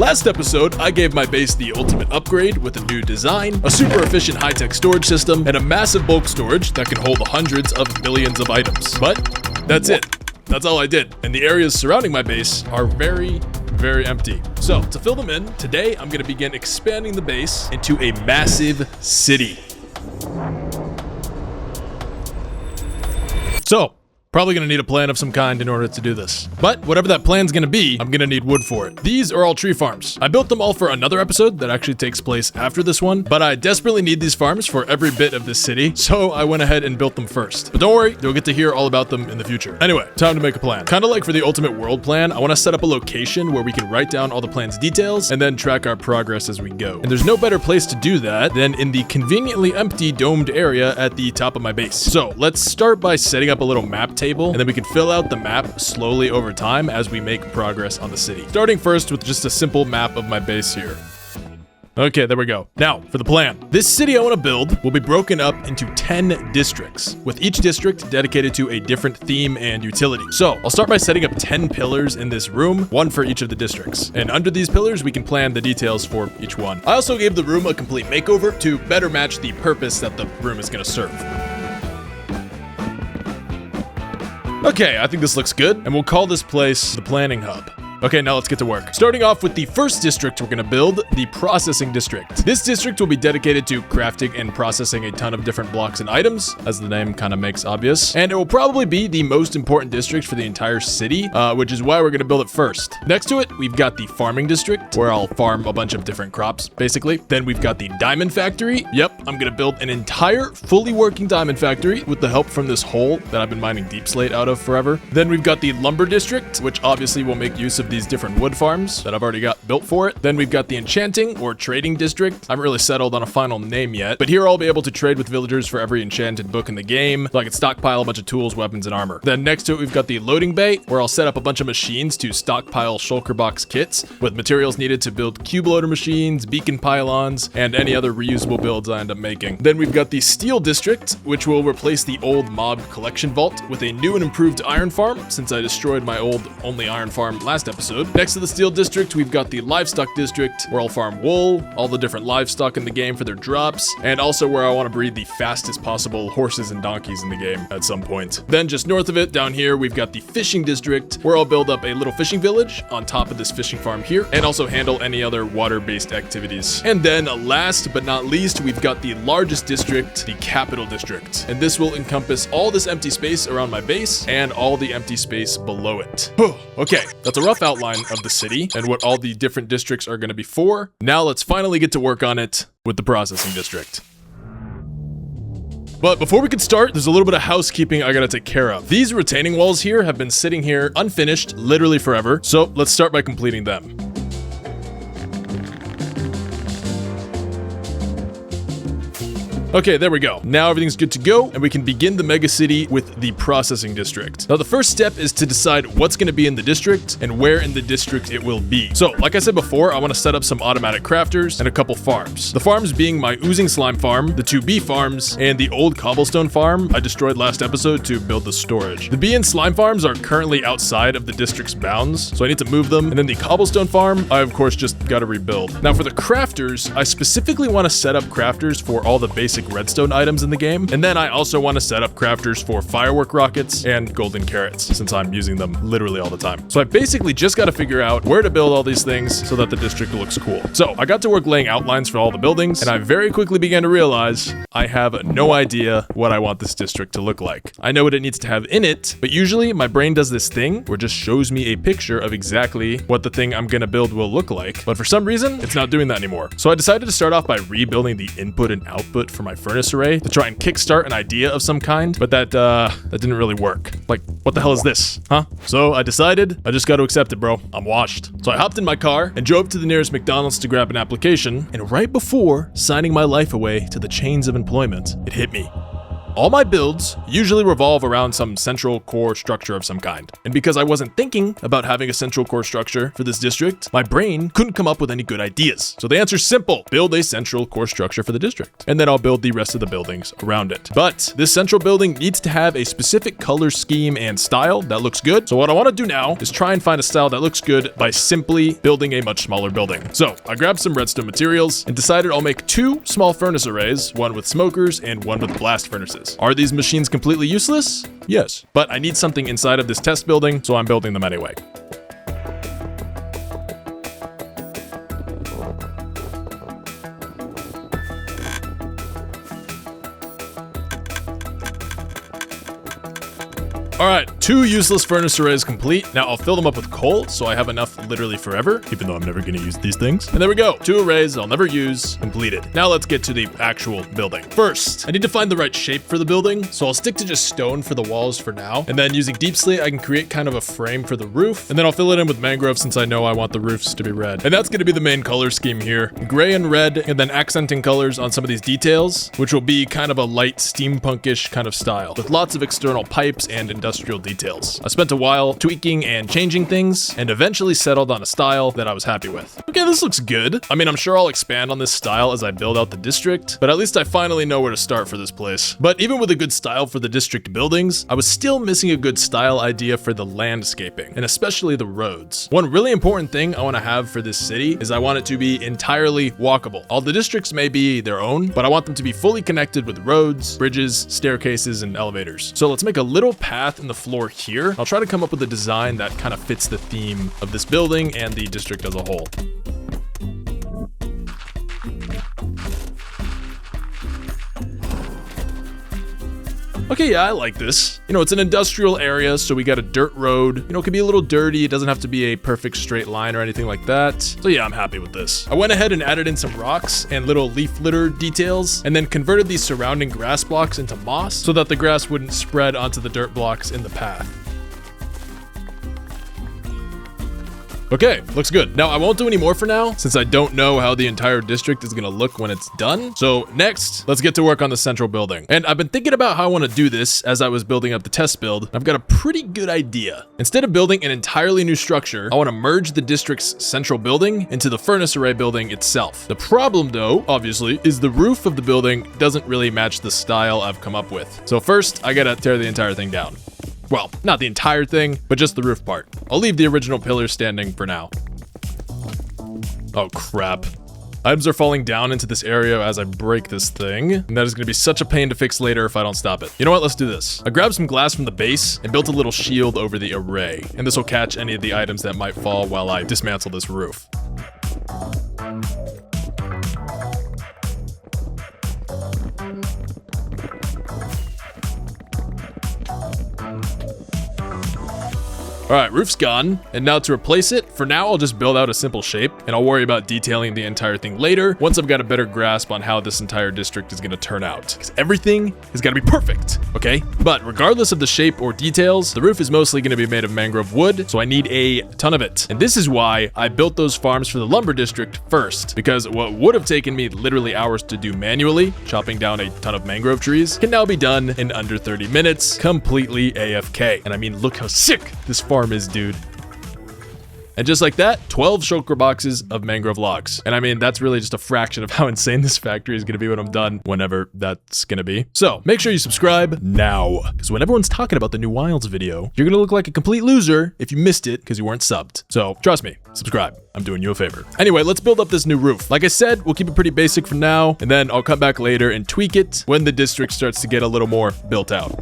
Last episode, I gave my base the ultimate upgrade with a new design, a super efficient high-tech storage system, and a massive bulk storage that can hold hundreds of millions of items. But that's it. That's all I did. And the areas surrounding my base are very empty. So to fill them in, today I'm going to begin expanding the base into a massive city. So, probably gonna need a plan of some kind in order to do this. But whatever that plan's gonna be, I'm gonna need wood for it. These are all tree farms. I built them all for another episode that actually takes place after this one, but I desperately need these farms for every bit of this city, so I went ahead and built them first. But don't worry, you'll get to hear all about them in the future. Anyway, time to make a plan. Kinda like for the ultimate world plan, I wanna set up a location where we can write down all the plan's details and then track our progress as we go. And there's no better place to do that than in the conveniently empty domed area at the top of my base. So let's start by setting up a little map table, and then we can fill out the map slowly over time as we make progress on the city. Starting first with just a simple map of my base here. Okay, there we go. Now, for the plan. This city I want to build will be broken up into 10 districts, with each district dedicated to a different theme and utility. So, I'll start by setting up 10 pillars in this room, one for each of the districts. And under these pillars, we can plan the details for each one. I also gave the room a complete makeover to better match the purpose that the room is going to serve. Okay, I think this looks good, and we'll call this place the Planning Hub. Okay, now let's get to work. Starting off with the first district we're gonna build, the Processing District. This district will be dedicated to crafting and processing a ton of different blocks and items, as the name kind of makes obvious. And it will probably be the most important district for the entire city, which is why we're gonna build it first. Next to it, we've got the Farming District, where I'll farm a bunch of different crops, basically. Then we've got the Diamond Factory. Yep, I'm gonna build an entire, fully working diamond factory with the help from this hole that I've been mining deep slate out of forever. Then we've got the Lumber District, which obviously will make use of these different wood farms that I've already got built for it. Then we've got the Enchanting or Trading District. I haven't really settled on a final name yet, but here I'll be able to trade with villagers for every enchanted book in the game, so I can stockpile a bunch of tools, weapons, and armor. Then next to it, we've got the Loading Bay, where I'll set up a bunch of machines to stockpile shulker box kits with materials needed to build cube loader machines, beacon pylons, and any other reusable builds I end up making. Then we've got the Steel District, which will replace the old mob collection vault with a new and improved iron farm, since I destroyed my old only iron farm last episode. Next to the Steel District, we've got the Livestock District, where I'll farm wool, all the different livestock in the game for their drops, and also where I want to breed the fastest possible horses and donkeys in the game at some point. Then just north of it, down here, we've got the Fishing District, where I'll build up a little fishing village on top of this fishing farm here, and also handle any other water-based activities. And then last but not least, we've got the largest district, the Capital District. And this will encompass all this empty space around my base and all the empty space below it. Okay, that's a rough outline of the city and what all the different districts are going to be for. Now let's finally get to work on it with the Processing District. But before we can start, there's a little bit of housekeeping I gotta take care of. These retaining walls here have been sitting here unfinished literally forever, so let's start by completing them. Okay, there we go. Now everything's good to go, and we can begin the mega city with the Processing District. Now the first step is to decide what's going to be in the district and where in the district it will be. So, like I said before, I want to set up some automatic crafters and a couple farms. The farms being my Oozing Slime farm, the 2 bee farms, and the old cobblestone farm I destroyed last episode to build the storage. The bee and slime farms are currently outside of the district's bounds, so I need to move them. And then the cobblestone farm, I of course just got to rebuild. Now for the crafters, I specifically want to set up crafters for all the basic redstone items in the game, and then I also want to set up crafters for firework rockets and golden carrots, since I'm using them literally all the time. So I basically just got to figure out where to build all these things so that the district looks cool. So I got to work laying outlines for all the buildings, and I very quickly began to realize I have no idea what I want this district to look like. I know what it needs to have in it, but usually my brain does this thing where it just shows me a picture of exactly what the thing I'm gonna build will look like, but for some reason, it's not doing that anymore. So I decided to start off by rebuilding the input and output for my furnace array to try and kickstart an idea of some kind, but that didn't really work. Like, what the hell is this, huh? So I decided I just got to accept it, bro. I'm washed. So I hopped in my car and drove to the nearest McDonald's to grab an application, and right before signing my life away to the chains of employment, it hit me. All my builds usually revolve around some central core structure of some kind. And because I wasn't thinking about having a central core structure for this district, my brain couldn't come up with any good ideas. So the answer's simple: build a central core structure for the district. And then I'll build the rest of the buildings around it. But this central building needs to have a specific color scheme and style that looks good. So what I want to do now is try and find a style that looks good by simply building a much smaller building. So I grabbed some redstone materials and decided I'll make 2 small furnace arrays, one with smokers and one with blast furnaces. Are these machines completely useless? Yes, but I need something inside of this test building, so I'm building them anyway. Alright, 2 useless furnace arrays complete. Now I'll fill them up with coal, so I have enough literally forever, even though I'm never going to use these things. And there we go, 2 arrays I'll never use, completed. Now let's get to the actual building. First, I need to find the right shape for the building, so I'll stick to just stone for the walls for now. And then using deep slate, I can create kind of a frame for the roof. And then I'll fill it in with mangrove since I know I want the roofs to be red. And that's going to be the main color scheme here. Gray and red, and then accenting colors on some of these details, which will be kind of a light steampunkish kind of style, with lots of external pipes and industrial details. I spent a while tweaking and changing things, and eventually settled on a style that I was happy with. Okay, this looks good. I mean, I'm sure I'll expand on this style as I build out the district, but at least I finally know where to start for this place. But even with a good style for the district buildings, I was still missing a good style idea for the landscaping, and especially the roads. One really important thing I want to have for this city is I want it to be entirely walkable. All the districts may be their own, but I want them to be fully connected with roads, bridges, staircases, and elevators. So let's make a little path in the floor here. I'll try to come up with a design that kind of fits the theme of this building and the district as a whole. Okay, yeah, I like this. You know, it's an industrial area, so we got a dirt road. You know, it can be a little dirty. It doesn't have to be a perfect straight line or anything like that. So yeah, I'm happy with this. I went ahead and added in some rocks and little leaf litter details, and then converted these surrounding grass blocks into moss so that the grass wouldn't spread onto the dirt blocks in the path. Okay, looks good. Now, I won't do any more for now, since I don't know how the entire district is gonna look when it's done. So next, let's get to work on the central building. And I've been thinking about how I want to do this as I was building up the test build. I've got a pretty good idea. Instead of building an entirely new structure, I want to merge the district's central building into the furnace array building itself. The problem, though, obviously, is the roof of the building doesn't really match the style I've come up with. So first, I gotta tear the entire thing down. Well, not the entire thing, but just the roof part. I'll leave the original pillars standing for now. Oh, crap. Items are falling down into this area as I break this thing, and that is going to be such a pain to fix later if I don't stop it. You know what? Let's do this. I grabbed some glass from the base and built a little shield over the array, and this will catch any of the items that might fall while I dismantle this roof. Alright, roof's gone, and now to replace it, for now I'll just build out a simple shape, and I'll worry about detailing the entire thing later, once I've got a better grasp on how this entire district is going to turn out. Because everything has got to be perfect, okay? But regardless of the shape or details, the roof is mostly going to be made of mangrove wood, so I need a ton of it. And this is why I built those farms for the lumber district first, because what would have taken me literally hours to do manually, chopping down a ton of mangrove trees, can now be done in under 30 minutes, completely AFK. And I mean, look how sick this farm is, dude. And just like that, 12 shulker boxes of mangrove logs. And I mean, that's really just a fraction of how insane this factory is going to be when I'm done, whenever that's going to be. So make sure you subscribe now, because when everyone's talking about the new Wilds video, you're going to look like a complete loser if you missed it because you weren't subbed. So trust me, subscribe. I'm doing you a favor. Anyway, let's build up this new roof. Like I said, we'll keep it pretty basic for now, and then I'll come back later and tweak it when the district starts to get a little more built out.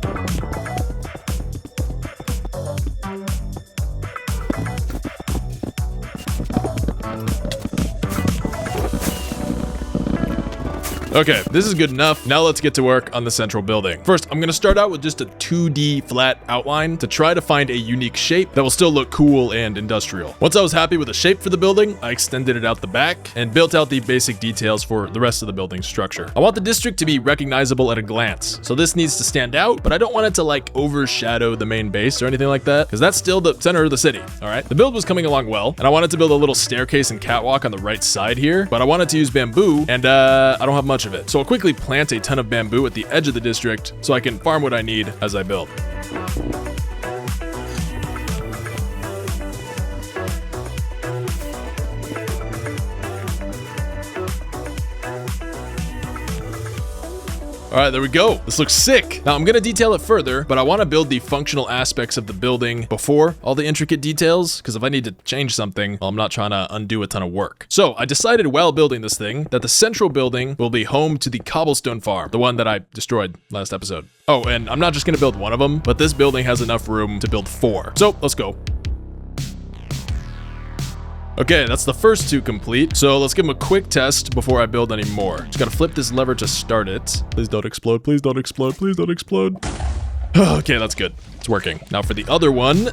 Okay, this is good enough. Now let's get to work on the central building. First, I'm gonna start out with just a 2D flat outline to try to find a unique shape that will still look cool and industrial. Once I was happy with the shape for the building, I extended it out the back and built out the basic details for the rest of the building structure. I want the district to be recognizable at a glance, so this needs to stand out, but I don't want it to like overshadow the main base or anything like that, because that's still the center of the city, all right? The build was coming along well, and I wanted to build a little staircase and catwalk on the right side here, but I wanted to use bamboo, and I don't have much much of it. So I'll quickly plant a ton of bamboo at the edge of the district so I can farm what I need as I build. All right, there we go. This looks sick. Now I'm gonna detail it further, but I wanna build the functional aspects of the building before all the intricate details, because if I need to change something, well, I'm not trying to undo a ton of work. So I decided while building this thing that the central building will be home to the cobblestone farm, the one that I destroyed last episode. Oh, and I'm not just gonna build one of them, but this building has enough room to build 4. So let's go. Okay, that's the first 2 complete, so let's give them a quick test before I build any more. Just gotta flip this lever to start it. Please don't explode, please don't explode, please don't explode. Okay, that's good. It's working. Now for the other one.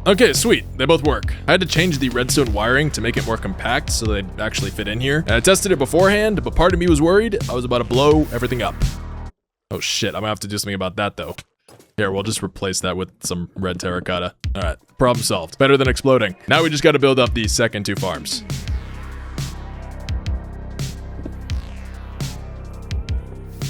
Okay, sweet. They both work. I had to change the redstone wiring to make it more compact so they'd actually fit in here. And I tested it beforehand, but part of me was worried I was about to blow everything up. Oh shit, I'm gonna have to do something about that though. Here, we'll just replace that with some red terracotta. All right, problem solved. Better than exploding. Now we just got to build up the second 2 farms.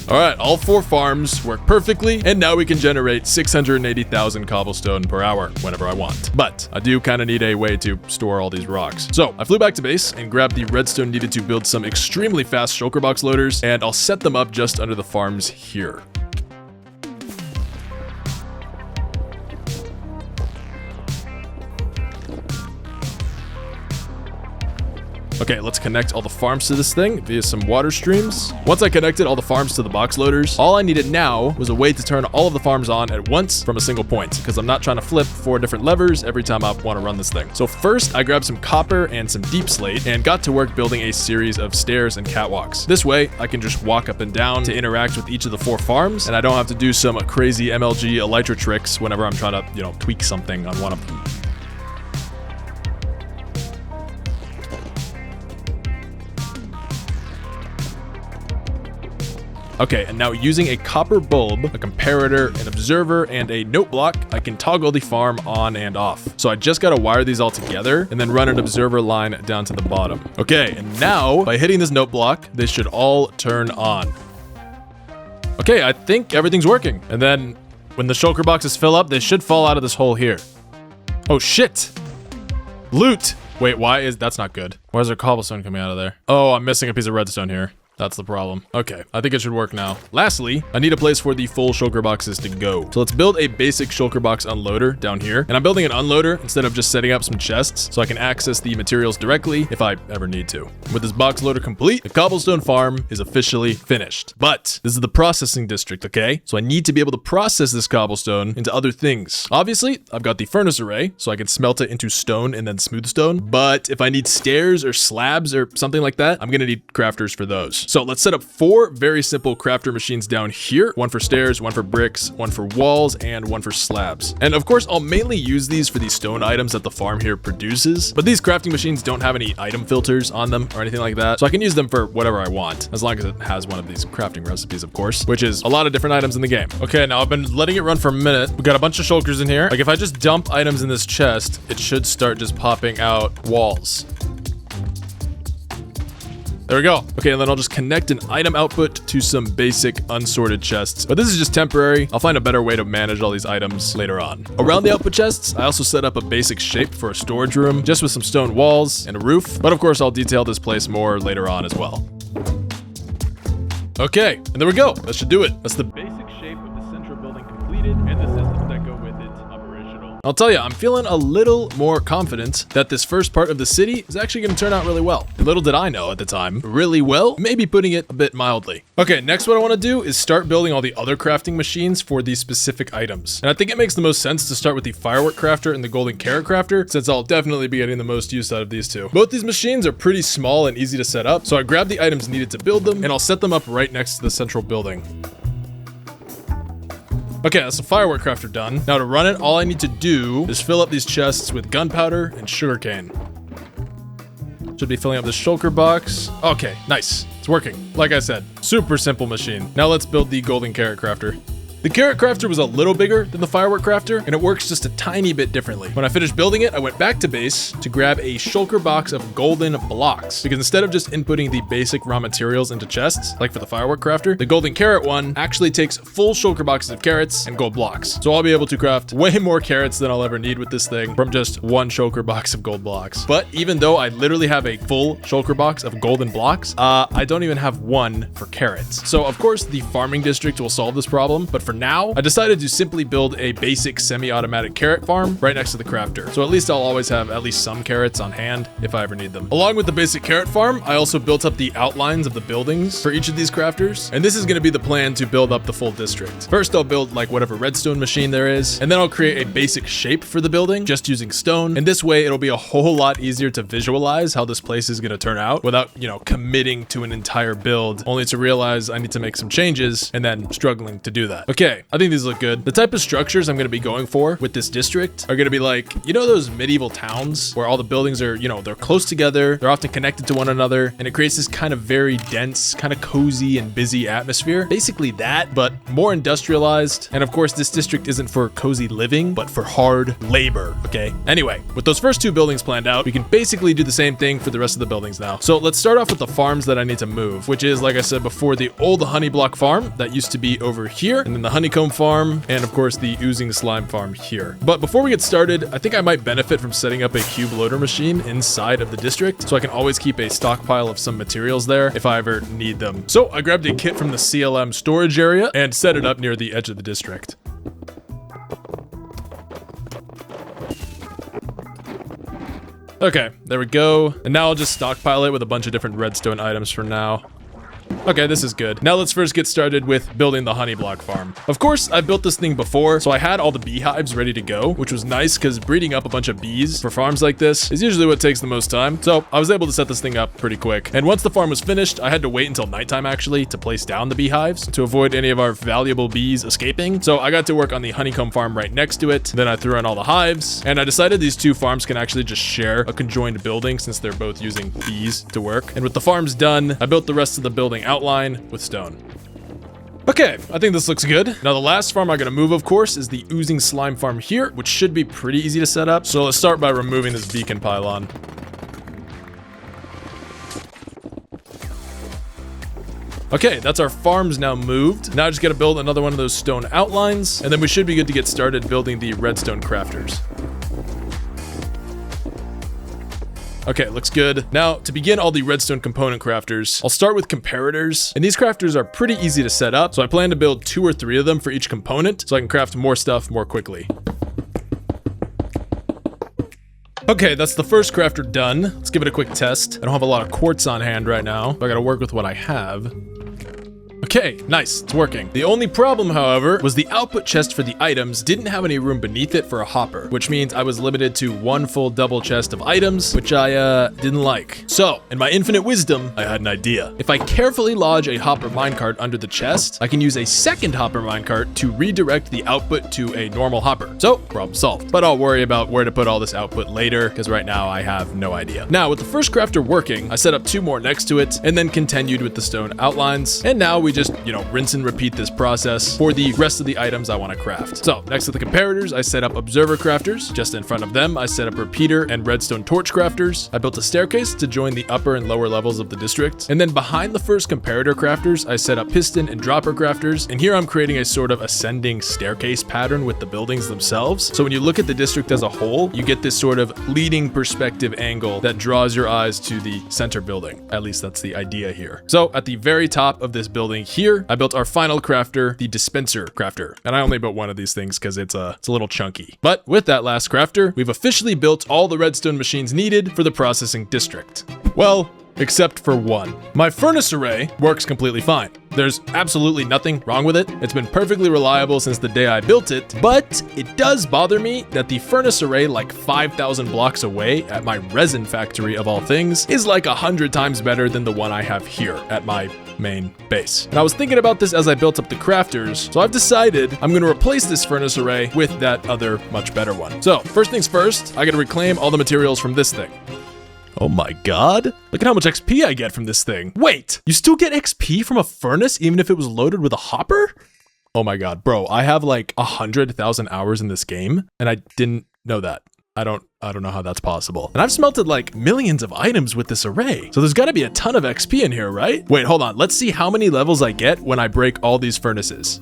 All right, all 4 farms work perfectly, and now we can generate 680,000 cobblestone per hour whenever I want. But I do kind of need a way to store all these rocks. So I flew back to base and grabbed the redstone needed to build some extremely fast shulker box loaders, and I'll set them up just under the farms here. Okay, let's connect all the farms to this thing via some water streams. Once I connected all the farms to the box loaders, all I needed now was a way to turn all of the farms on at once from a single point, because I'm not trying to flip 4 different levers every time I want to run this thing. So first, I grabbed some copper and some deep slate and got to work building a series of stairs and catwalks. This way, I can just walk up and down to interact with each of the 4 farms, and I don't have to do some crazy MLG Elytra tricks whenever I'm trying to, tweak something on one of them. Okay, and now using a copper bulb, a comparator, an observer, and a note block, I can toggle the farm on and off. So I just gotta wire these all together and then run an observer line down to the bottom. Okay, and now by hitting this note block, they should all turn on. Okay, I think everything's working. And then when the shulker boxes fill up, they should fall out of this hole here. Oh shit! Loot! Wait, that's not good. Why is there cobblestone coming out of there? Oh, I'm missing a piece of redstone here. That's the problem. Okay, I think it should work now. Lastly, I need a place for the full shulker boxes to go. So let's build a basic shulker box unloader down here. And I'm building an unloader instead of just setting up some chests so I can access the materials directly if I ever need to. With this box loader complete, the cobblestone farm is officially finished. But this is the processing district, okay? So I need to be able to process this cobblestone into other things. Obviously, I've got the furnace array, so I can smelt it into stone and then smooth stone. But if I need stairs or slabs or something like that, I'm gonna need crafters for those. So let's set up 4 very simple crafter machines down here. One for stairs, one for bricks, one for walls, and one for slabs. And of course, I'll mainly use these for the stone items that the farm here produces. But these crafting machines don't have any item filters on them or anything like that. So I can use them for whatever I want, as long as it has one of these crafting recipes, of course, which is a lot of different items in the game. Okay, now I've been letting it run for a minute. We got a bunch of shulkers in here. Like if I just dump items in this chest, it should start just popping out walls. There we go. Okay, and then I'll just connect an item output to some basic unsorted chests. But this is just temporary. I'll find a better way to manage all these items later on. Around the output chests, I also set up a basic shape for a storage room, just with some stone walls and a roof. But of course, I'll detail this place more later on as well. Okay, and there we go. That should do it. That's the basic shape of the central building completed, and the systems that go with it operational. I'll tell you, I'm feeling a little more confident that this first part of the city is actually going to turn out really well. And little did I know at the time, really well, maybe putting it a bit mildly. Okay, next what I want to do is start building all the other crafting machines for these specific items. And I think it makes the most sense to start with the firework crafter and the golden carrot crafter, since I'll definitely be getting the most use out of these two. Both these machines are pretty small and easy to set up, so I grabbed the items needed to build them, and I'll set them up right next to the central building. Okay, that's the firework crafter done. Now to run it, all I need to do is fill up these chests with gunpowder and sugarcane. Should be filling up the shulker box. Okay, nice. It's working. Like I said, super simple machine. Now let's build the golden carrot crafter. The carrot crafter was a little bigger than the firework crafter, and it works just a tiny bit differently. When I finished building it, I went back to base to grab a shulker box of golden blocks, because instead of just inputting the basic raw materials into chests, like for the firework crafter, the golden carrot one actually takes full shulker boxes of carrots and gold blocks. So I'll be able to craft way more carrots than I'll ever need with this thing from just one shulker box of gold blocks. But even though I literally have a full shulker box of golden blocks, I don't even have one for carrots. So of course the farming district will solve this problem, but for now, I decided to simply build a basic semi-automatic carrot farm right next to the crafter. So at least I'll always have at least some carrots on hand if I ever need them. Along with the basic carrot farm, I also built up the outlines of the buildings for each of these crafters. And this is going to be the plan to build up the full district. First, I'll build like whatever redstone machine there is, and then I'll create a basic shape for the building just using stone. And this way, it'll be a whole lot easier to visualize how this place is going to turn out without, committing to an entire build, only to realize I need to make some changes and then struggling to do that. Okay, I think these look good. The type of structures I'm going to be going for with this district are going to be like, those medieval towns where all the buildings are, they're close together, they're often connected to one another, and it creates this kind of very dense, kind of cozy and busy atmosphere. Basically that, but more industrialized. And of course, this district isn't for cozy living, but for hard labor, okay? Anyway, with those first two buildings planned out, we can basically do the same thing for the rest of the buildings now. So let's start off with the farms that I need to move, which is, like I said before, the old honey block farm that used to be over here, and then the honeycomb farm, and of course the oozing slime farm here. But before we get started, I think I might benefit from setting up a cube loader machine inside of the district, so I can always keep a stockpile of some materials there if I ever need them. So I grabbed a kit from the CLM storage area and set it up near the edge of the district. Okay, there we go. And now I'll just stockpile it with a bunch of different redstone items for now. Okay, this is good. Now let's first get started with building the honey block farm. Of course, I've built this thing before, so I had all the beehives ready to go, which was nice because breeding up a bunch of bees for farms like this is usually what takes the most time. So I was able to set this thing up pretty quick. And once the farm was finished, I had to wait until nighttime actually to place down the beehives to avoid any of our valuable bees escaping. So I got to work on the honeycomb farm right next to it. Then I threw in all the hives, and I decided these two farms can actually just share a conjoined building since they're both using bees to work. And with the farms done, I built the rest of the building outline with stone. Okay, I think this looks good. Now the last farm I'm gonna move, of course, is the oozing slime farm here, which should be pretty easy to set up. So let's start by removing this beacon pylon. Okay, that's our farms now moved. Now I just gotta build another one of those stone outlines, and then we should be good to get started building the redstone crafters. Okay, looks good. Now, to begin all the redstone component crafters, I'll start with comparators, and these crafters are pretty easy to set up, so I plan to build 2 or 3 of them for each component, so I can craft more stuff more quickly. Okay, that's the first crafter done. Let's give it a quick test. I don't have a lot of quartz on hand right now, so I gotta work with what I have. Okay, nice, it's working. The only problem, however, was the output chest for the items didn't have any room beneath it for a hopper, which means I was limited to 1 full double chest of items, which I didn't like. So, in my infinite wisdom, I had an idea. If I carefully lodge a hopper minecart under the chest, I can use a second hopper minecart to redirect the output to a normal hopper. So, problem solved. But I'll worry about where to put all this output later, because right now I have no idea. Now, with the first crafter working, I set up 2 more next to it, and then continued with the stone outlines, and now we just, rinse and repeat this process for the rest of the items I want to craft. So next to the comparators, I set up observer crafters. Just in front of them, I set up repeater and redstone torch crafters. I built a staircase to join the upper and lower levels of the district. And then behind the first comparator crafters, I set up piston and dropper crafters. And here I'm creating a sort of ascending staircase pattern with the buildings themselves. So when you look at the district as a whole, you get this sort of leading perspective angle that draws your eyes to the center building. At least that's the idea here. So at the very top of this building here, I built our final crafter, the dispenser crafter. And I only built one of these things because it's a little chunky. But with that last crafter, we've officially built all the redstone machines needed for the processing district. Well, except for one. My furnace array works completely fine. There's absolutely nothing wrong with it. It's been perfectly reliable since the day I built it, but it does bother me that the furnace array like 5,000 blocks away at my resin factory of all things is like 100 times better than the one I have here at my main base. And I was thinking about this as I built up the crafters, so I've decided I'm going to replace this furnace array with that other much better one. So first things first, I got to reclaim all the materials from this thing. Oh my god. Look at how much XP I get from this thing. Wait, you still get XP from a furnace even if it was loaded with a hopper? Oh my god, bro, I have like 100,000 hours in this game, and I didn't know that. I don't know how that's possible. And I've smelted like millions of items with this array. So there's gotta be a ton of XP in here, right? Wait, hold on. Let's see how many levels I get when I break all these furnaces.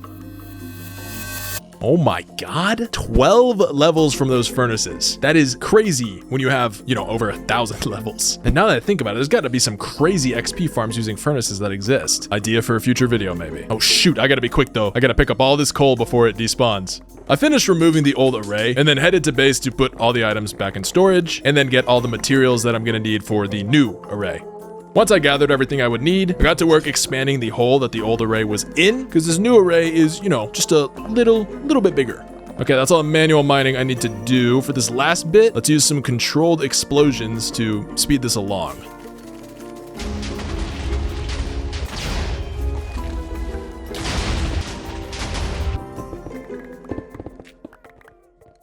Oh my god, 12 levels from those furnaces. That is crazy when you have, you know, over 1,000 levels. And now that I think about it, there's gotta be some crazy XP farms using furnaces that exist. Idea for a future video, maybe. Oh shoot, I gotta be quick though. I gotta pick up all this coal before it despawns. I finished removing the old array and then headed to base to put all the items back in storage and then get all the materials that I'm gonna need for the new array. Once I gathered everything I would need, I got to work expanding the hole that the old array was in, because this new array is, you know, just a little bit bigger. Okay, that's all the manual mining I need to do. For this last bit, let's use some controlled explosions to speed this along.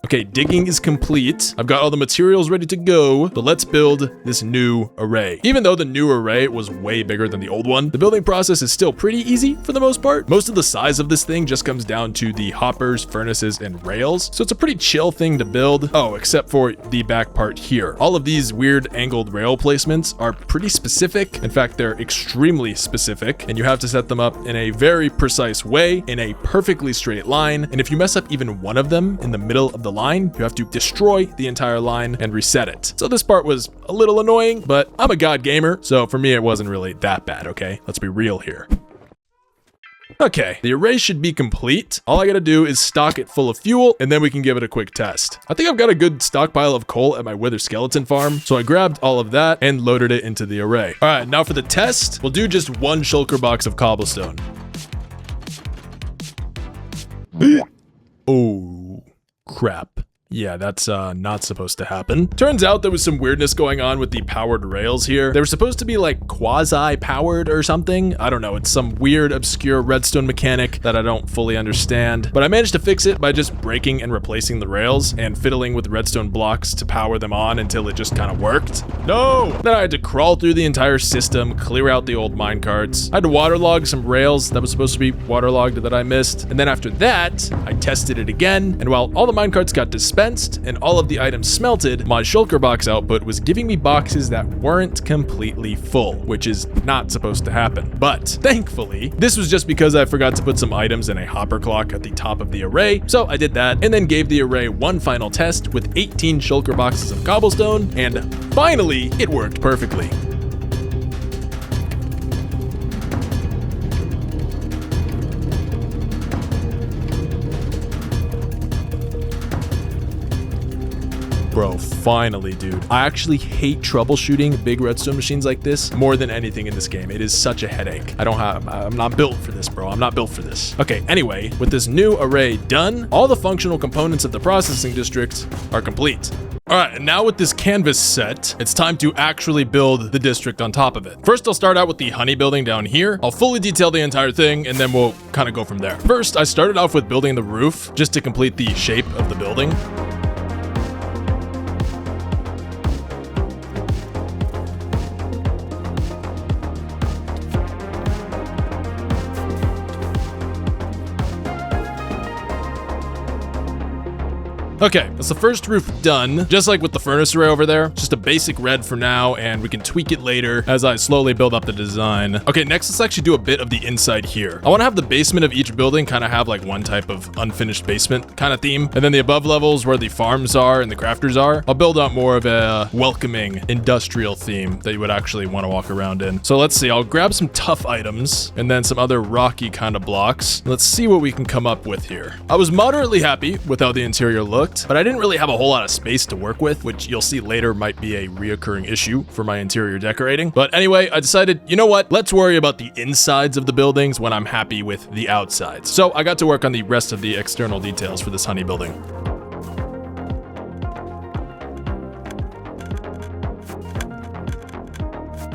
Okay, digging is complete. I've got all the materials ready to go, but let's build this new array. Even though the new array was way bigger than the old one, the building process is still pretty easy for the most part. Most of the size of this thing just comes down to the hoppers, furnaces, and rails, so it's a pretty chill thing to build. Oh, except for the back part here. All of these weird angled rail placements are pretty specific. In fact, they're extremely specific, and you have to set them up in a very precise way, in a perfectly straight line, and if you mess up even one of them in the middle of the line, you have to destroy the entire line and reset it. So this part was a little annoying, but I'm a god gamer, so for me it wasn't really that bad, okay? Let's be real here. Okay, the array should be complete. All I gotta do is stock it full of fuel, and then we can give it a quick test. I think I've got a good stockpile of coal at my wither skeleton farm, so I grabbed all of that and loaded it into the array. All right, now for the test, we'll do just one shulker box of cobblestone. Oh, crap. Yeah, that's not supposed to happen. Turns out there was some weirdness going on with the powered rails here. They were supposed to be like quasi-powered or something. I don't know, it's some weird, obscure redstone mechanic that I don't fully understand. But I managed to fix it by just breaking and replacing the rails and fiddling with redstone blocks to power them on until it just kind of worked. No! Then I had to crawl through the entire system, clear out the old minecarts. I had to waterlog some rails that was supposed to be waterlogged that I missed. And then after that, I tested it again. And while all the minecarts got dispensed and all of the items smelted, my shulker box output was giving me boxes that weren't completely full, which is not supposed to happen. But thankfully, this was just because I forgot to put some items in a hopper clock at the top of the array, so I did that and then gave the array one final test with 18 shulker boxes of cobblestone, and finally, it worked perfectly. Bro, finally, dude. I actually hate troubleshooting big redstone machines like this more than anything in this game. It is such a headache. I'm not built for this, bro. I'm not built for this. Okay, anyway, with this new array done, all the functional components of the processing district are complete. All right, and now with this canvas set, it's time to actually build the district on top of it. First, I'll start out with the honey building down here. I'll fully detail the entire thing, and then we'll kind of go from there. First, I started off with building the roof just to complete the shape of the building. Okay, that's the first roof done. Just like with the furnace array over there, just a basic red for now, and we can tweak it later as I slowly build up the design. Okay, next let's actually do a bit of the inside here. I want to have the basement of each building kind of have like one type of unfinished basement kind of theme, and then the above levels where the farms are and the crafters are, I'll build out more of a welcoming industrial theme that you would actually want to walk around in. So let's see, I'll grab some tough items and then some other rocky kind of blocks. Let's see what we can come up with here. I was moderately happy with how the interior looked, but I didn't really have a whole lot of space to work with, which you'll see later might be a reoccurring issue for my interior decorating. But anyway, I decided, you know what? Let's worry about the insides of the buildings when I'm happy with the outsides. So I got to work on the rest of the external details for this honey building.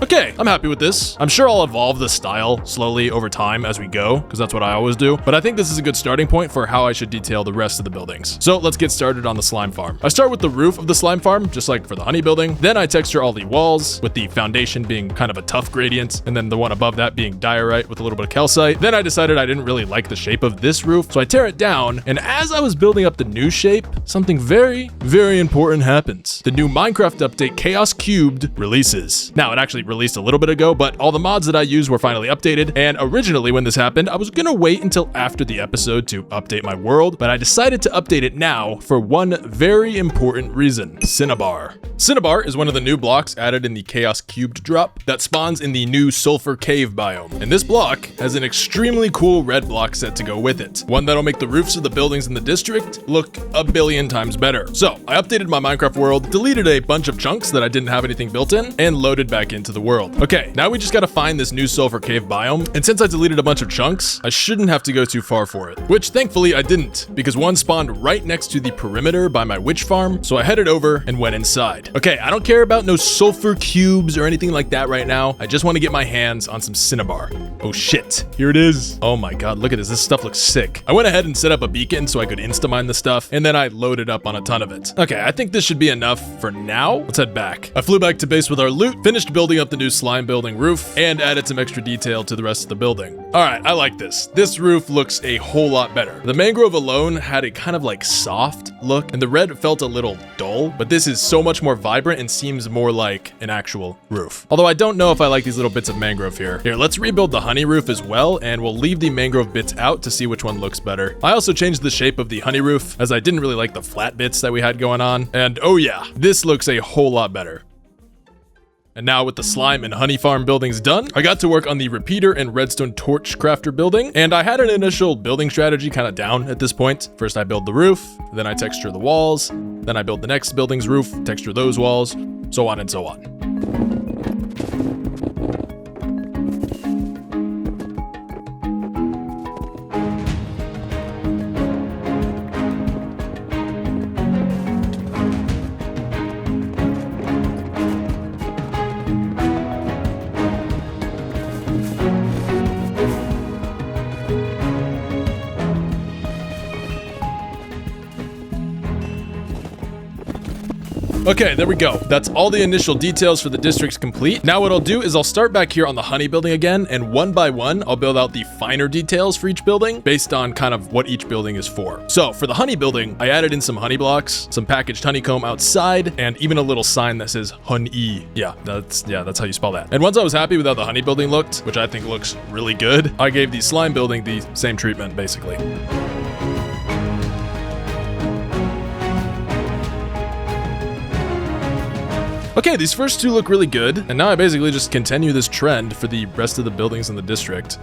Okay, I'm happy with this. I'm sure I'll evolve the style slowly over time as we go, because that's what I always do. But I think this is a good starting point for how I should detail the rest of the buildings. So let's get started on the slime farm. I start with the roof of the slime farm, just like for the honey building. Then I texture all the walls, with the foundation being kind of a tough gradient, and then the one above that being diorite with a little bit of calcite. Then I decided I didn't really like the shape of this roof, so I tear it down, and as I was building up the new shape, something very, very important happens. The new Minecraft update, Chaos Cubed, releases. Now, it actually released a little bit ago, but all the mods that I used were finally updated, and originally when this happened, I was gonna wait until after the episode to update my world, but I decided to update it now for one very important reason: Cinnabar. Cinnabar is one of the new blocks added in the Chaos Cubed drop that spawns in the new Sulfur Cave biome, and this block has an extremely cool red block set to go with it, one that'll make the roofs of the buildings in the district look a billion times better. So I updated my Minecraft world, deleted a bunch of chunks that I didn't have anything built in, and loaded back into the world. Okay, now we just gotta find this new Sulfur Cave biome, and since I deleted a bunch of chunks, I shouldn't have to go too far for it, which thankfully I didn't, because one spawned right next to the perimeter by my witch farm, so I headed over and went inside. Okay, I don't care about no sulfur cubes or anything like that right now. I just want to get my hands on some Cinnabar. Oh shit, here it is. Oh my god, look at this. This stuff looks sick. I went ahead and set up a beacon so I could insta-mine the stuff, and then I loaded up on a ton of it. Okay, I think this should be enough for now. Let's head back. I flew back to base with our loot, finished building up the new slime building roof, and added some extra detail to the rest of the building. All right, I like this. This roof looks a whole lot better. The mangrove alone had a kind of like soft look, and the red felt a little dull, but this is so much more vibrant and seems more like an actual roof. Although I don't know if I like these little bits of mangrove here. Here, let's rebuild the honey roof as well, and we'll leave the mangrove bits out to see which one looks better. I also changed the shape of the honey roof, as I didn't really like the flat bits that we had going on, and oh yeah, this looks a whole lot better. And now with the slime and honey farm buildings done, I got to work on the repeater and redstone torch crafter building, and I had an initial building strategy kind of down at this point. First I build the roof, then I texture the walls, then I build the next building's roof, texture those walls, so on and so on. Okay, there we go. That's all the initial details for the districts complete. Now what I'll do is I'll start back here on the honey building again, and one by one, I'll build out the finer details for each building based on kind of what each building is for. So for the honey building, I added in some honey blocks, some packaged honeycomb outside, and even a little sign that says honey. Yeah, that's how you spell that. And once I was happy with how the honey building looked, which I think looks really good, I gave the slime building the same treatment, basically. Okay, these first two look really good, and now I basically just continue this trend for the rest of the buildings in the district.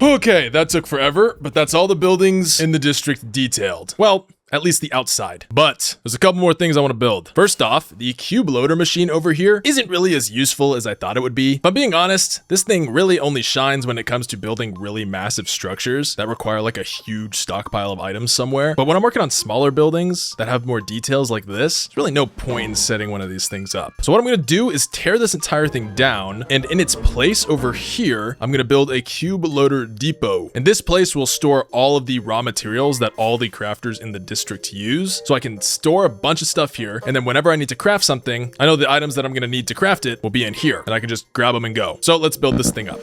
Okay, that took forever, but that's all the buildings in the district detailed. Well, at least the outside. But there's a couple more things I want to build. First off, the cube loader machine over here isn't really as useful as I thought it would be. If I'm being honest, this thing really only shines when it comes to building really massive structures that require like a huge stockpile of items somewhere. But when I'm working on smaller buildings that have more details like this, there's really no point in setting one of these things up. So what I'm gonna do is tear this entire thing down, and in its place over here, I'm gonna build a cube loader depot. And this place will store all of the raw materials that all the crafters in the district use, so I can store a bunch of stuff here, and then whenever I need to craft something, I know the items that I'm gonna need to craft it will be in here, and I can just grab them and go. So let's build this thing up.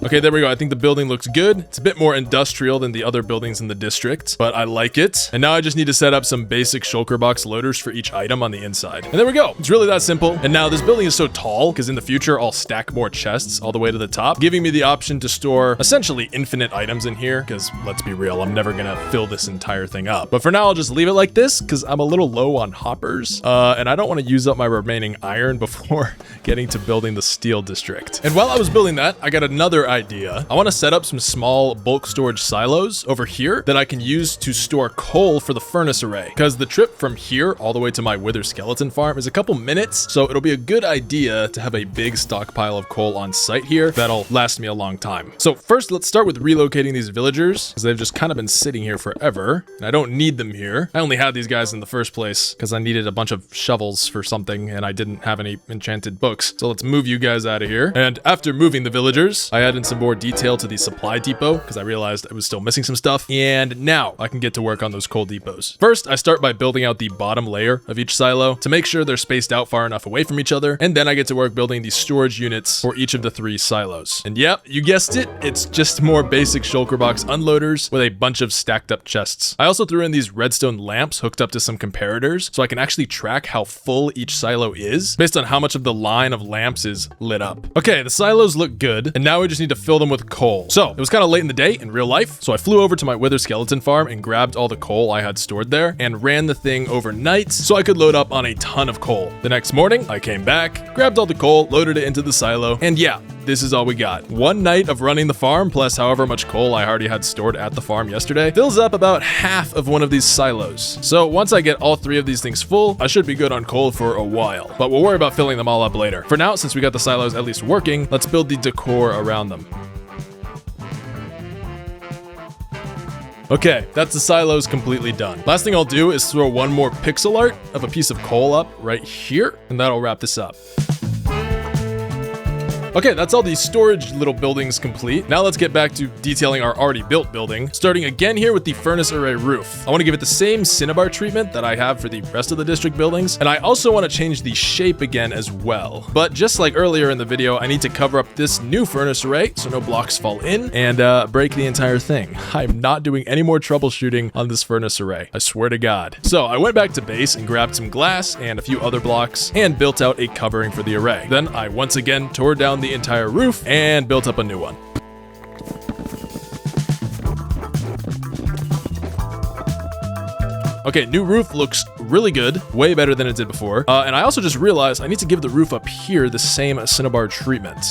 Okay, there we go. I think the building looks good. It's a bit more industrial than the other buildings in the district, but I like it. And now I just need to set up some basic shulker box loaders for each item on the inside. And there we go. It's really that simple. And now this building is so tall because in the future, I'll stack more chests all the way to the top, giving me the option to store essentially infinite items in here because let's be real, I'm never gonna fill this entire thing up. But for now, I'll just leave it like this because I'm a little low on hoppers and I don't want to use up my remaining iron before getting to building the steel district. And while I was building that, I got another idea. I want to set up some small bulk storage silos over here that I can use to store coal for the furnace array because the trip from here all the way to my wither skeleton farm is a couple minutes, so it'll be a good idea to have a big stockpile of coal on site here that'll last me a long time. So first, let's start with relocating these villagers because they've just kind of been sitting here forever and I don't need them here. I only had these guys in the first place because I needed a bunch of shovels for something and I didn't have any enchanted books. So let's move you guys out of here. And after moving the villagers, I added some more detail to the supply depot because I realized I was still missing some stuff. And now I can get to work on those coal depots. First, I start by building out the bottom layer of each silo to make sure they're spaced out far enough away from each other. And then I get to work building the storage units for each of the 3 silos. And yep, you guessed it. It's just more basic shulker box unloaders with a bunch of stacked up chests. I also threw in these redstone lamps hooked up to some comparators so I can actually track how full each silo is based on how much of the line of lamps is lit up. Okay, the silos look good, and now we just need to fill them with coal. So it was kind of late in the day in real life, so I flew over to my wither skeleton farm and grabbed all the coal I had stored there and ran the thing overnight so I could load up on a ton of coal. The next morning, I came back, grabbed all the coal, loaded it into the silo, and yeah, this is all we got. One night of running the farm plus however much coal I already had stored at the farm yesterday fills up about half of one of these silos. So once I get all 3 of these things full, I should be good on coal for a while, but we'll worry about filling them all up later. For now, since we got the silos at least working, let's build the decor around them. Okay, that's the silos completely done. Last thing I'll do is throw one more pixel art of a piece of coal up right here, and that'll wrap this up. Okay, that's all the storage little buildings complete. Now let's get back to detailing our already built building, starting again here with the furnace array roof. I want to give it the same cinnabar treatment that I have for the rest of the district buildings, and I also want to change the shape again as well. But just like earlier in the video, I need to cover up this new furnace array so no blocks fall in and break the entire thing. I'm not doing any more troubleshooting on this furnace array, I swear to God. So I went back to base and grabbed some glass and a few other blocks and built out a covering for the array. Then I once again tore down the entire roof and built up a new one. Okay, new roof looks really good, way better than it did before. And I also just realized I need to give the roof up here the same cinnabar treatment.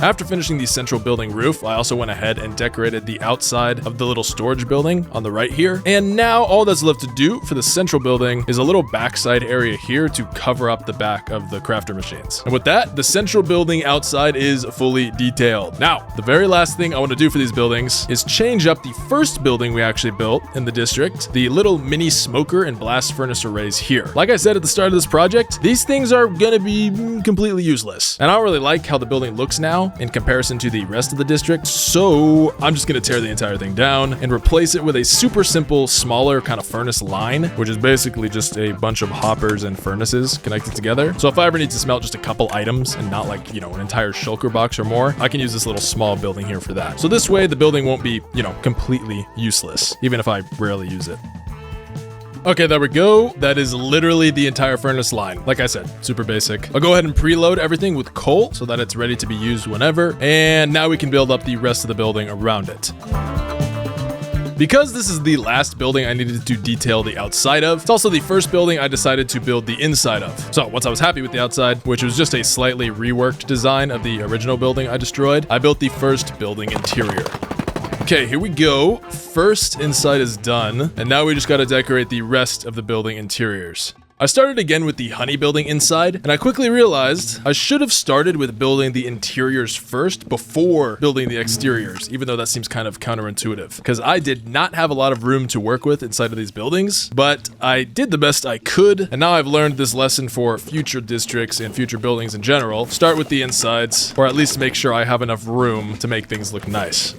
After finishing the central building roof, I also went ahead and decorated the outside of the little storage building on the right here. And now all that's left to do for the central building is a little backside area here to cover up the back of the crafter machines. And with that, the central building outside is fully detailed. Now, the very last thing I want to do for these buildings is change up the first building we actually built in the district, the little mini smoker and blast furnace arrays here. Like I said at the start of this project, these things are gonna be completely useless. And I don't really like how the building looks now in comparison to the rest of the district, so I'm just gonna tear the entire thing down and replace it with a super simple, smaller kind of furnace line, which is basically just a bunch of hoppers and furnaces connected together. So if I ever need to smelt just a couple items and not like, you know, an entire shulker box or more, I can use this little small building here for that. So this way the building won't be, you know, completely useless, even if I rarely use it. Okay, there we go. That is literally the entire furnace line. Like I said, super basic. I'll go ahead and preload everything with coal so that it's ready to be used whenever. And now we can build up the rest of the building around it. Because this is the last building I needed to detail the outside of, it's also the first building I decided to build the inside of. So once I was happy with the outside, which was just a slightly reworked design of the original building I destroyed, I built the first building interior. Okay, here we go. First inside is done, and now we just gotta decorate the rest of the building interiors. I started again with the honey building inside, and I quickly realized I should have started with building the interiors first before building the exteriors, even though that seems kind of counterintuitive, because I did not have a lot of room to work with inside of these buildings, but I did the best I could, and now I've learned this lesson for future districts and future buildings in general. Start with the insides, or at least make sure I have enough room to make things look nice.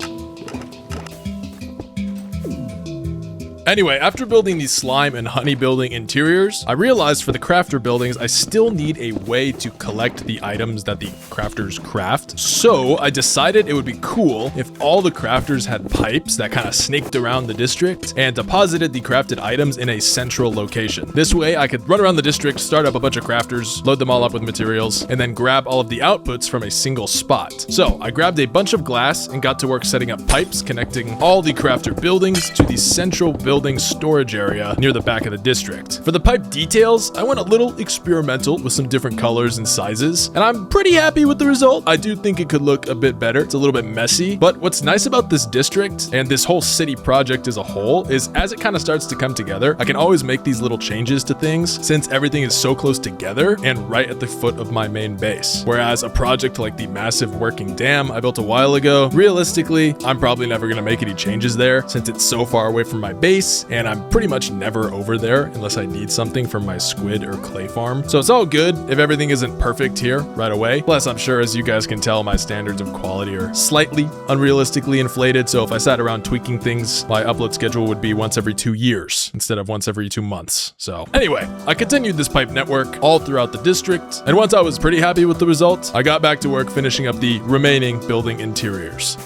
Anyway, after building these slime and honey building interiors, I realized for the crafter buildings, I still need a way to collect the items that the crafters craft. So I decided it would be cool if all the crafters had pipes that kind of snaked around the district and deposited the crafted items in a central location. This way I could run around the district, start up a bunch of crafters, load them all up with materials, and then grab all of the outputs from a single spot. So I grabbed a bunch of glass and got to work setting up pipes connecting all the crafter buildings to the central building storage area near the back of the district. For the pipe details, I went a little experimental with some different colors and sizes, and I'm pretty happy with the result. I do think it could look a bit better. It's a little bit messy, but what's nice about this district and this whole city project as a whole is as it kind of starts to come together, I can always make these little changes to things since everything is so close together and right at the foot of my main base. Whereas a project like the massive working dam I built a while ago, realistically, I'm probably never going to make any changes there since it's so far away from my base and I'm pretty much never over there unless I need something from my squid or clay farm. So it's all good if everything isn't perfect here right away. Plus, I'm sure as you guys can tell, my standards of quality are slightly unrealistically inflated. So if I sat around tweaking things, my upload schedule would be once every 2 years instead of once every 2 months. So anyway, I continued this pipe network all throughout the district. And once I was pretty happy with the result, I got back to work finishing up the remaining building interiors.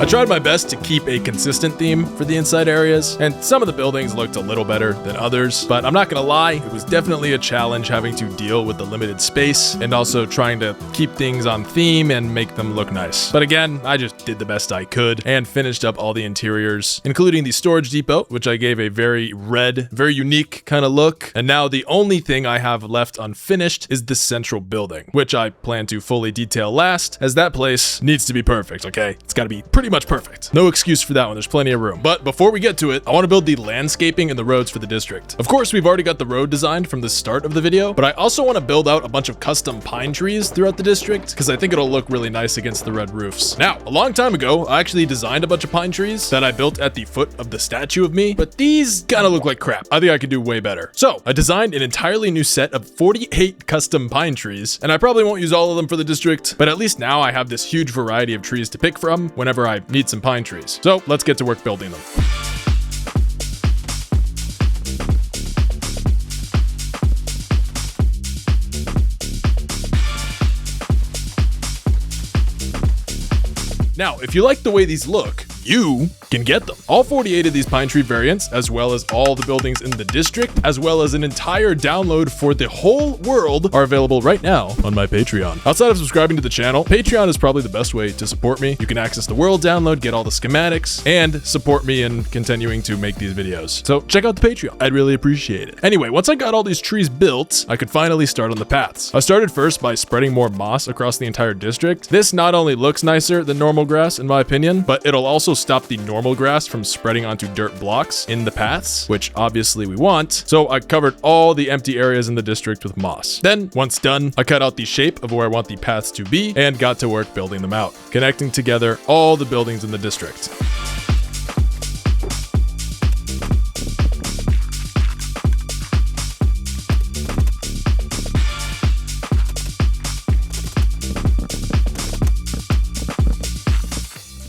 I tried my best to keep a consistent theme for the inside areas, and some of the buildings looked a little better than others, but I'm not gonna lie, it was definitely a challenge having to deal with the limited space and also trying to keep things on theme and make them look nice. But again, I just did the best I could and finished up all the interiors, including the storage depot, which I gave a very red, very unique kind of look. And now the only thing I have left unfinished is the central building, which I plan to fully detail last, as that place needs to be perfect, okay? It's gotta be pretty much perfect. No excuse for that one, there's plenty of room. But before we get to it, I want to build the landscaping and the roads for the district. Of course, we've already got the road designed from the start of the video, but I also want to build out a bunch of custom pine trees throughout the district because I think it'll look really nice against the red roofs. Now, a long time ago, I actually designed a bunch of pine trees that I built at the foot of the statue of me, but these kind of look like crap. I think I could do way better. So I designed an entirely new set of 48 custom pine trees, and I probably won't use all of them for the district, but at least now I have this huge variety of trees to pick from whenever I need some pine trees. So let's get to work building them. Now, if you like the way these look, you can get them. All 48 of these pine tree variants, as well as all the buildings in the district, as well as an entire download for the whole world, are available right now on my Patreon. Outside of subscribing to the channel, Patreon is probably the best way to support me. You can access the world download, get all the schematics, and support me in continuing to make these videos. So check out the Patreon. I'd really appreciate it. Anyway, once I got all these trees built, I could finally start on the paths. I started first by spreading more moss across the entire district. This not only looks nicer than normal grass, in my opinion, but it'll also stop the normal grass from spreading onto dirt blocks in the paths, which obviously we want. So I covered all the empty areas in the district with moss. Then, once done, I cut out the shape of where I want the paths to be and got to work building them out, connecting together all the buildings in the district.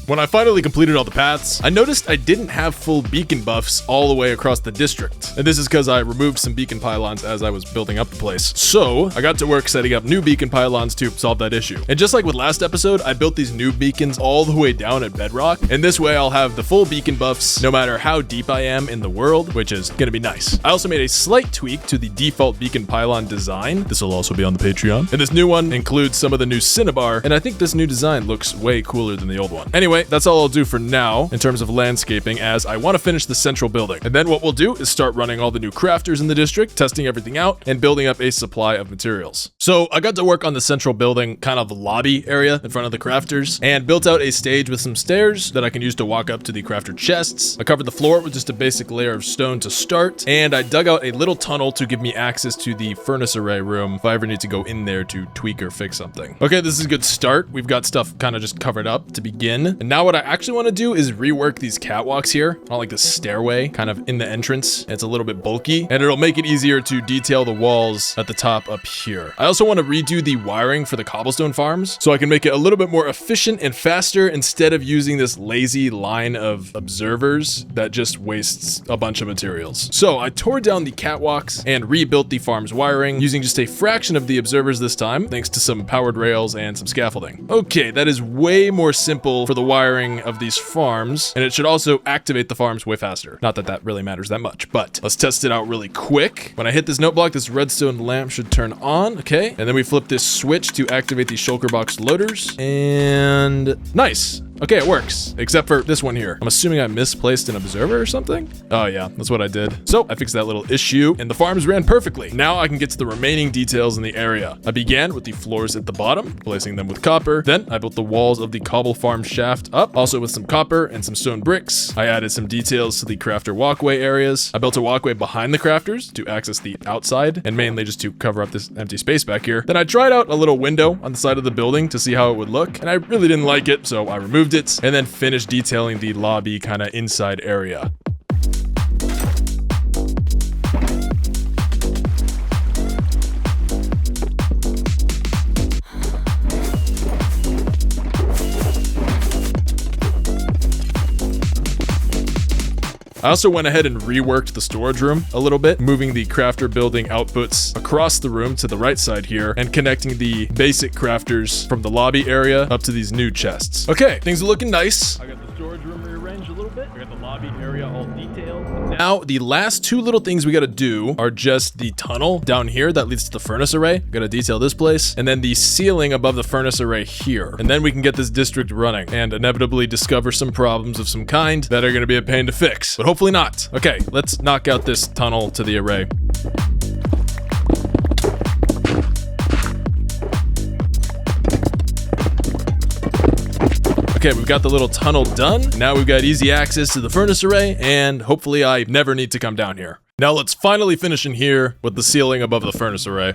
When I finally completed all the paths, I noticed I didn't have full beacon buffs all the way across the district. And this is because I removed some beacon pylons as I was building up the place. So I got to work setting up new beacon pylons to solve that issue. And just like with last episode, I built these new beacons all the way down at bedrock. And this way I'll have the full beacon buffs no matter how deep I am in the world, which is gonna be nice. I also made a slight tweak to the default beacon pylon design. This will also be on the Patreon. And this new one includes some of the new cinnabar. And I think this new design looks way cooler than the old one. Anyway, that's all I'll do for now in terms of landscaping, as I want to finish the central building. And then what we'll do is start running all the new crafters in the district, testing everything out, and building up a supply of materials. So I got to work on the central building kind of lobby area in front of the crafters and built out a stage with some stairs that I can use to walk up to the crafter chests. I covered the floor with just a basic layer of stone to start, and I dug out a little tunnel to give me access to the furnace array room if I ever need to go in there to tweak or fix something. Okay, this is a good start. We've got stuff kind of just covered up to begin, and now what I actually want to do is rework these catwalks here. I don't like this stairway kind of in the entrance. It's a little bit bulky, and it'll make it easier to detail the walls at the top up here. I also want to redo the wiring for the cobblestone farms so I can make it a little bit more efficient and faster instead of using this lazy line of observers that just wastes a bunch of materials. So I tore down the catwalks and rebuilt the farm's wiring using just a fraction of the observers this time, thanks to some powered rails and some scaffolding. Okay, that is way more simple for the wiring of these farms, and it should also activate the farms way faster. Not that that really matters that much, but let's test it out really quick. When I hit this note block, this redstone lamp should turn on, okay? And then we flip this switch to activate the shulker box loaders, and nice. Okay, it works, except for this one here. I'm assuming I misplaced an observer or something? Oh yeah, that's what I did. So I fixed that little issue, and the farms ran perfectly. Now I can get to the remaining details in the area. I began with the floors at the bottom, placing them with copper. Then I built the walls of the cobble farm shaft up, also with some copper and some stone bricks. I added some details to the crafter walkway areas. I built a walkway behind the crafters to access the outside, and mainly just to cover up this empty space back here. Then I tried out a little window on the side of the building to see how it would look, and I really didn't like it, so I removed it and then finished detailing the lobby kind of inside area. I also went ahead and reworked the storage room a little bit, moving the crafter building outputs across the room to the right side here and connecting the basic crafters from the lobby area up to these new chests. Okay, things are looking nice. I got the storage room rearranged a little bit. I got the lobby area all detailed. Now, the last two little things we gotta do are just the tunnel down here that leads to the furnace array. Gotta detail this place, and then the ceiling above the furnace array here. And then we can get this district running and inevitably discover some problems of some kind that are gonna be a pain to fix, but hopefully not. Okay, let's knock out this tunnel to the array. Okay, we've got the little tunnel done. Now we've got easy access to the furnace array, and hopefully I never need to come down here. Now let's finally finish in here with the ceiling above the furnace array.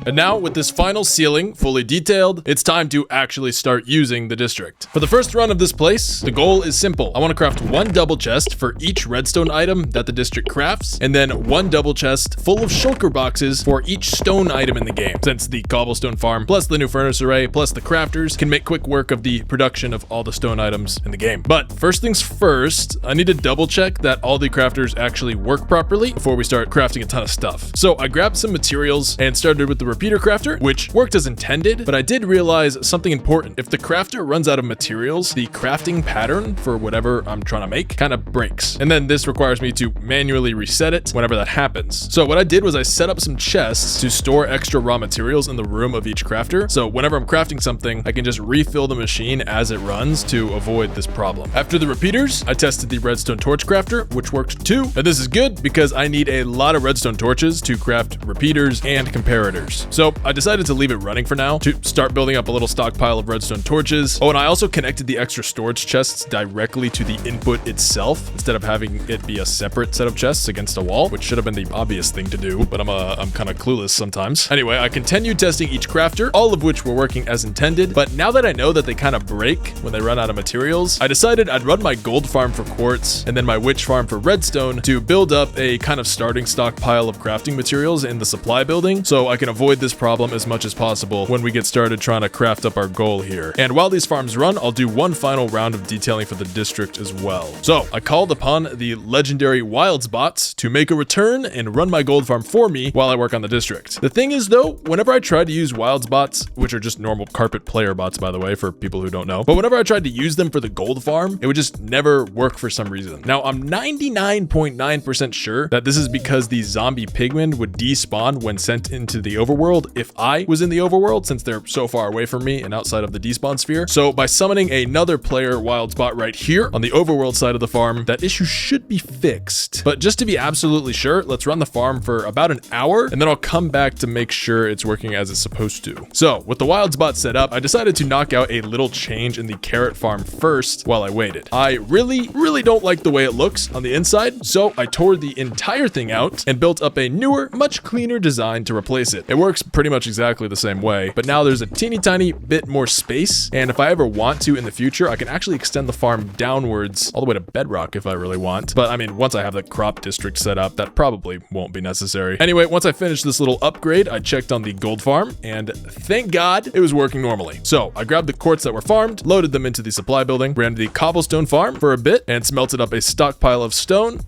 And now, with this final ceiling fully detailed, it's time to actually start using the district. For the first run of this place, the goal is simple. I want to craft one double chest for each redstone item that the district crafts, and then one double chest full of shulker boxes for each stone item in the game, since the cobblestone farm, plus the new furnace array, plus the crafters can make quick work of the production of all the stone items in the game. But first things first, I need to double check that all the crafters actually work properly before we start crafting a ton of stuff. So I grabbed some materials and started with the repeater crafter, which worked as intended, but I did realize something important. If the crafter runs out of materials, the crafting pattern for whatever I'm trying to make kind of breaks. And then this requires me to manually reset it whenever that happens. So what I did was I set up some chests to store extra raw materials in the room of each crafter. So whenever I'm crafting something, I can just refill the machine as it runs to avoid this problem. After the repeaters, I tested the redstone torch crafter, which worked too. And this is good because I need a lot of redstone torches to craft repeaters and comparators. So I decided to leave it running for now to start building up a little stockpile of redstone torches. Oh, and I also connected the extra storage chests directly to the input itself instead of having it be a separate set of chests against a wall, which should have been the obvious thing to do, but I'm kind of clueless sometimes. Anyway, I continued testing each crafter, all of which were working as intended, but now that I know that they kind of break when they run out of materials, I decided I'd run my gold farm for quartz and then my witch farm for redstone to build up a kind of starting stockpile of crafting materials in the supply building so I can avoid this problem as much as possible when we get started trying to craft up our goal here. And while these farms run, I'll do one final round of detailing for the district as well. So I called upon the legendary Wilds bots to make a return and run my gold farm for me while I work on the district. The thing is though, whenever I tried to use Wilds bots, which are just normal carpet player bots by the way for people who don't know, but whenever I tried to use them for the gold farm, it would just never work for some reason. Now I'm 99.9% sure that this is because the zombie pigmen would despawn when sent into the overworld overworld if I was in the overworld, since they're so far away from me and outside of the despawn sphere. So by summoning another player wild spot right here on the overworld side of the farm, that issue should be fixed. But just to be absolutely sure, let's run the farm for about an hour, and then I'll come back to make sure it's working as it's supposed to. So with the wild spot set up, I decided to knock out a little change in the carrot farm first while I waited. I really don't like the way it looks on the inside, so I tore the entire thing out and built up a newer, much cleaner design to replace it. It works pretty much exactly the same way, but now there's a teeny tiny bit more space, and if I ever want to in the future, I can actually extend the farm downwards all the way to bedrock if I really want. But I mean, once I have the crop district set up, that probably won't be necessary. Anyway, once I finished this little upgrade, I checked on the gold farm, and thank God it was working normally. So I grabbed the quartz that were farmed, loaded them into the supply building, ran to the cobblestone farm for a bit, and smelted up a stockpile of stone.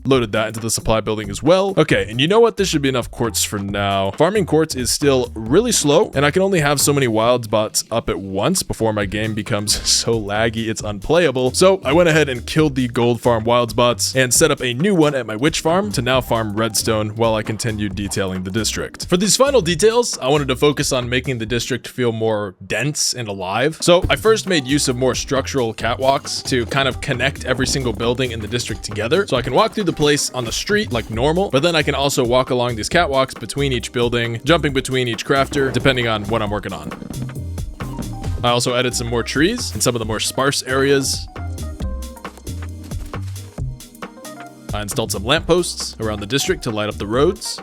Loaded that into the supply building as well. Okay, and you know what? This should be enough quartz for now. Farming quartz is still really slow, and I can only have so many wild spots up at once before my game becomes so laggy it's unplayable. So I went ahead and killed the gold farm wild spots and set up a new one at my witch farm to now farm redstone while I continued detailing the district. For these final details, I wanted to focus on making the district feel more dense and alive. So I first made use of more structural catwalks to kind of connect every single building in the district together, so I can walk through the place on the street like normal, but then I can also walk along these catwalks between each building, jumping between each crafter, depending on what I'm working on. I also added some more trees in some of the more sparse areas. I installed some lampposts around the district to light up the roads.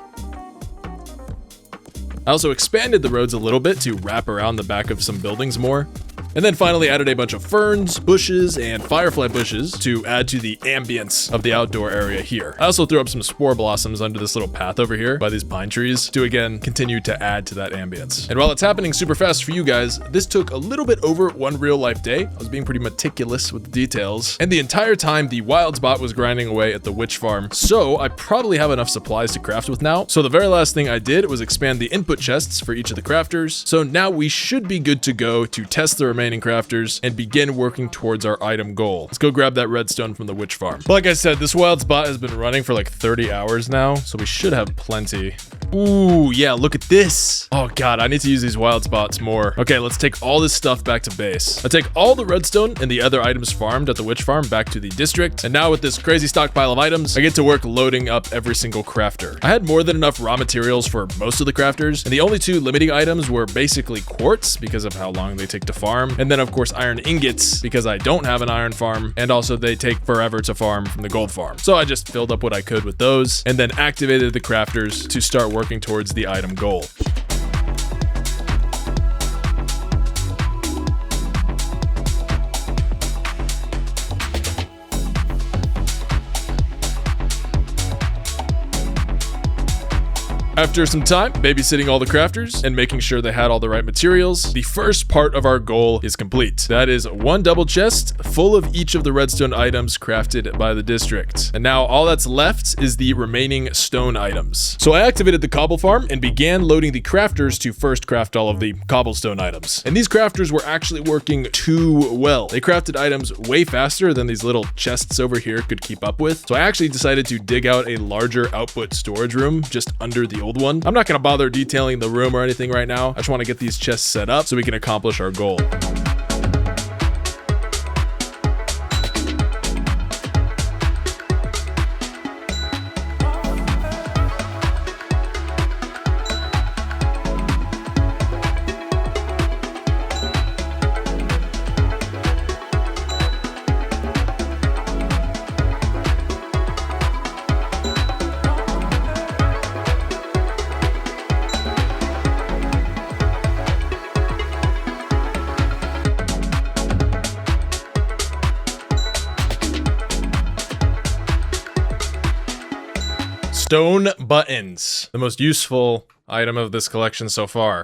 I also expanded the roads a little bit to wrap around the back of some buildings more. And then finally added a bunch of ferns, bushes, and firefly bushes to add to the ambience of the outdoor area here. I also threw up some spore blossoms under this little path over here by these pine trees to again continue to add to that ambience. And while it's happening super fast for you guys, this took a little bit over one real life day. I was being pretty meticulous with the details. And the entire time the wild spot was grinding away at the witch farm. So I probably have enough supplies to craft with now. So the very last thing I did was expand the input chests for each of the crafters. So now we should be good to go to test the remaining crafters and begin working towards our item goal. Let's go grab that redstone from the witch farm. But like I said, this wild spot has been running for like 30 hours now, so we should have plenty. Ooh, yeah, look at this. Oh god, I need to use these wild spots more. Okay, let's take all this stuff back to base. I take all the redstone and the other items farmed at the witch farm back to the district, and now with this crazy stockpile of items, I get to work loading up every single crafter. I had more than enough raw materials for most of the crafters, and the only two limiting items were basically quartz because of how long they take to farm, and then of course iron ingots because I don't have an iron farm, and also they take forever to farm from the gold farm. So I just filled up what I could with those and then activated the crafters to start working towards the item goal. After some time babysitting all the crafters and making sure they had all the right materials, the first part of our goal is complete. That is one double chest full of each of the redstone items crafted by the district. And now all that's left is the remaining stone items. So I activated the cobble farm and began loading the crafters to first craft all of the cobblestone items. And these crafters were actually working too well. They crafted items way faster than these little chests over here could keep up with. So I actually decided to dig out a larger output storage room just under the old one. I'm not going to bother detailing the room or anything right now. I just want to get these chests set up so we can accomplish our goal. Stone buttons, the most useful item of this collection so far.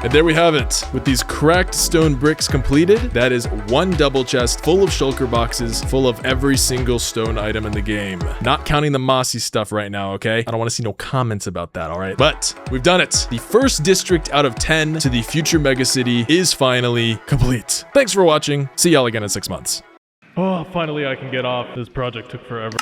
And And there we have it. With these cracked stone bricks completed, that is one double chest full of shulker boxes, full of every single stone item in the game. Not counting the mossy stuff right now, okay? I don't want to see no comments about that, all right? But we've done it. The first district out of 10 to the future mega city is finally complete. Thanks for watching. See y'all again in 6 months. Oh, finally I can get off. This project took forever.